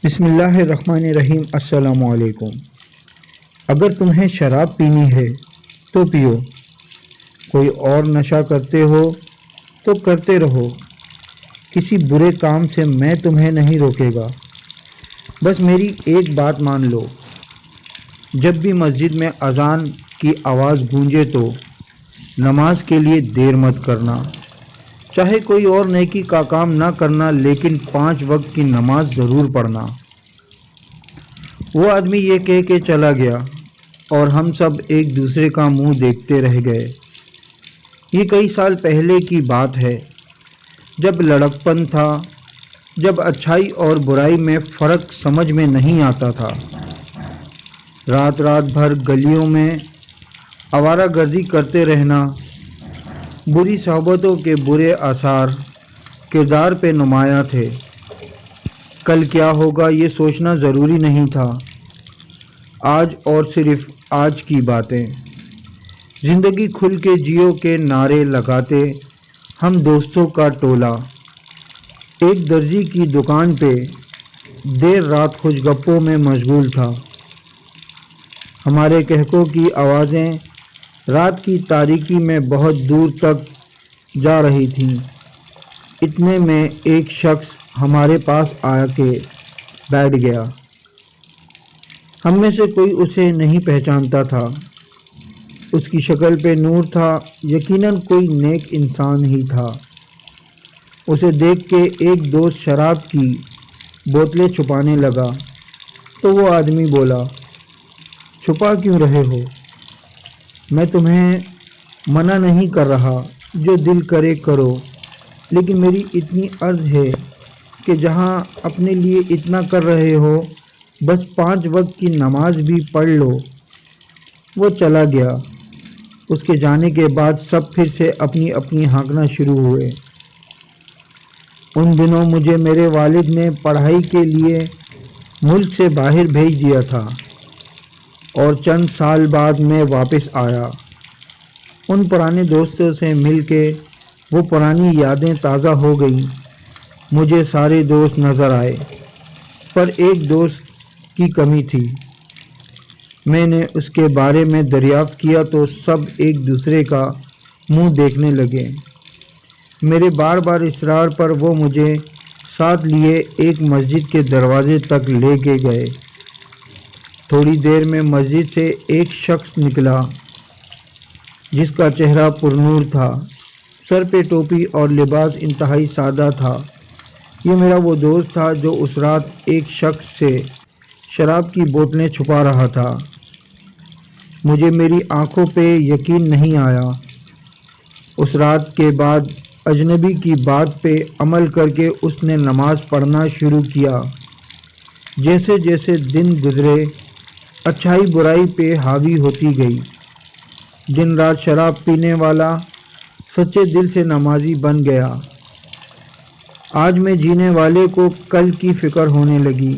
بسم اللہ الرحمن الرحیم۔ السلام علیکم۔ اگر تمہیں شراب پینی ہے تو پیو، کوئی اور نشہ کرتے ہو تو کرتے رہو، کسی برے کام سے میں تمہیں نہیں روکے گا۔ بس میری ایک بات مان لو، جب بھی مسجد میں اذان کی آواز گونجے تو نماز کے لیے دیر مت کرنا، چاہے کوئی اور نیکی کا کام نہ کرنا، لیکن 5 وقت کی نماز ضرور پڑھنا۔ وہ آدمی یہ کہہ کے چلا گیا اور ہم سب ایک دوسرے کا منہ دیکھتے رہ گئے۔ یہ کئی سال پہلے کی بات ہے، جب لڑکپن تھا، جب اچھائی اور برائی میں فرق سمجھ میں نہیں آتا تھا۔ رات بھر گلیوں میں آوارہ گردی کرتے رہنا، بری صحبتوں کے برے آثار کردار پہ نمایاں تھے۔ کل کیا ہوگا یہ سوچنا ضروری نہیں تھا۔ آج اور صرف آج کی باتیں، زندگی کھل کے جیو کے نعرے لگاتے ہم دوستوں کا ٹولہ، ایک درزی کی دکان پہ دیر رات خوش گپوں میں مشغول تھا۔ ہمارے کہکوں کی آوازیں رات کی تاریکی میں بہت دور تک جا رہی تھیں۔ اتنے میں ایک شخص ہمارے پاس آ کے بیٹھ گیا۔ ہم میں سے کوئی اسے نہیں پہچانتا تھا۔ اس کی شکل پہ نور تھا، یقیناً کوئی نیک انسان ہی تھا۔ اسے دیکھ کے ایک دوست شراب کی بوتلیں چھپانے لگا تو وہ آدمی بولا، چھپا کیوں رہے ہو؟ میں تمہیں منع نہیں کر رہا، جو دل کرے کرو، لیکن میری اتنی عرض ہے کہ جہاں اپنے لیے اتنا کر رہے ہو، بس 5 وقت کی نماز بھی پڑھ لو۔ وہ چلا گیا۔ اس کے جانے کے بعد سب پھر سے اپنی اپنی ہانکنا شروع ہوئے۔ ان دنوں مجھے میرے والد نے پڑھائی کے لیے ملک سے باہر بھیج دیا تھا اور چند سال بعد میں واپس آیا۔ ان پرانے دوستوں سے مل کے وہ پرانی یادیں تازہ ہو گئیں۔ مجھے سارے دوست نظر آئے، پر ایک دوست کی کمی تھی۔ میں نے اس کے بارے میں دریافت کیا تو سب ایک دوسرے کا منہ دیکھنے لگے۔ میرے بار اصرار پر وہ مجھے ساتھ لیے ایک مسجد کے دروازے تک لے کے گئے۔ تھوڑی دیر میں مسجد سے ایک شخص نکلا جس کا چہرہ پرنور تھا، سر پہ ٹوپی اور لباس انتہائی سادہ تھا۔ یہ میرا وہ دوست تھا جو اس رات ایک شخص سے شراب کی بوتلیں چھپا رہا تھا۔ مجھے میری آنکھوں پہ یقین نہیں آیا۔ اس رات کے بعد اجنبی کی بات پہ عمل کر کے اس نے نماز پڑھنا شروع کیا۔ جیسے جیسے دن گزرے، اچھائی برائی پہ حاوی ہوتی گئی۔ دن رات شراب پینے والا سچے دل سے نمازی بن گیا۔ آج میں جینے والے کو کل کی فکر ہونے لگی۔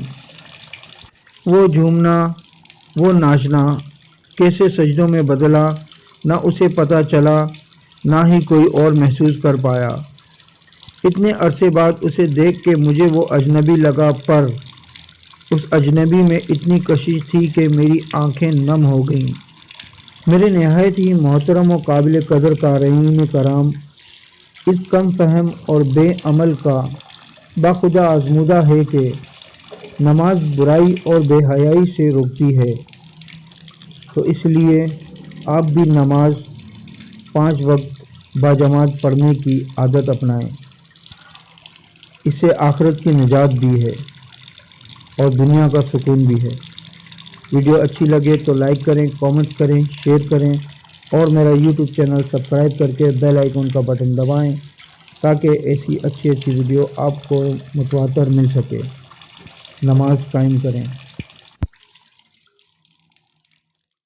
وہ جھومنا، وہ ناچنا کیسے سجدوں میں بدلا، نہ اسے پتہ چلا، نہ ہی کوئی اور محسوس کر پایا۔ اتنے عرصے بعد اسے دیکھ کے مجھے وہ اجنبی لگا، پر اس اجنبی میں اتنی کشش تھی کہ میری آنکھیں نم ہو گئیں۔ میرے نہایت ہی محترم و قابل قدر قارئین کرام، اس کم فہم اور بے عمل کا باخدا آزمودہ ہے کہ نماز برائی اور بے حیائی سے روکتی ہے، تو اس لیے آپ بھی نماز 5 وقت باجماعت پڑھنے کی عادت اپنائیں۔ اس سے آخرت کی نجات بھی ہے اور دنیا کا سکون بھی ہے۔ ویڈیو اچھی لگے تو لائک کریں، کامنٹ کریں، شیئر کریں اور میرا یوٹیوب چینل سبسکرائب کر کے بیل آئیکن کا بٹن دبائیں تاکہ ایسی اچھی ویڈیو آپ کو متواتر مل سکے۔ نماز قائم کریں۔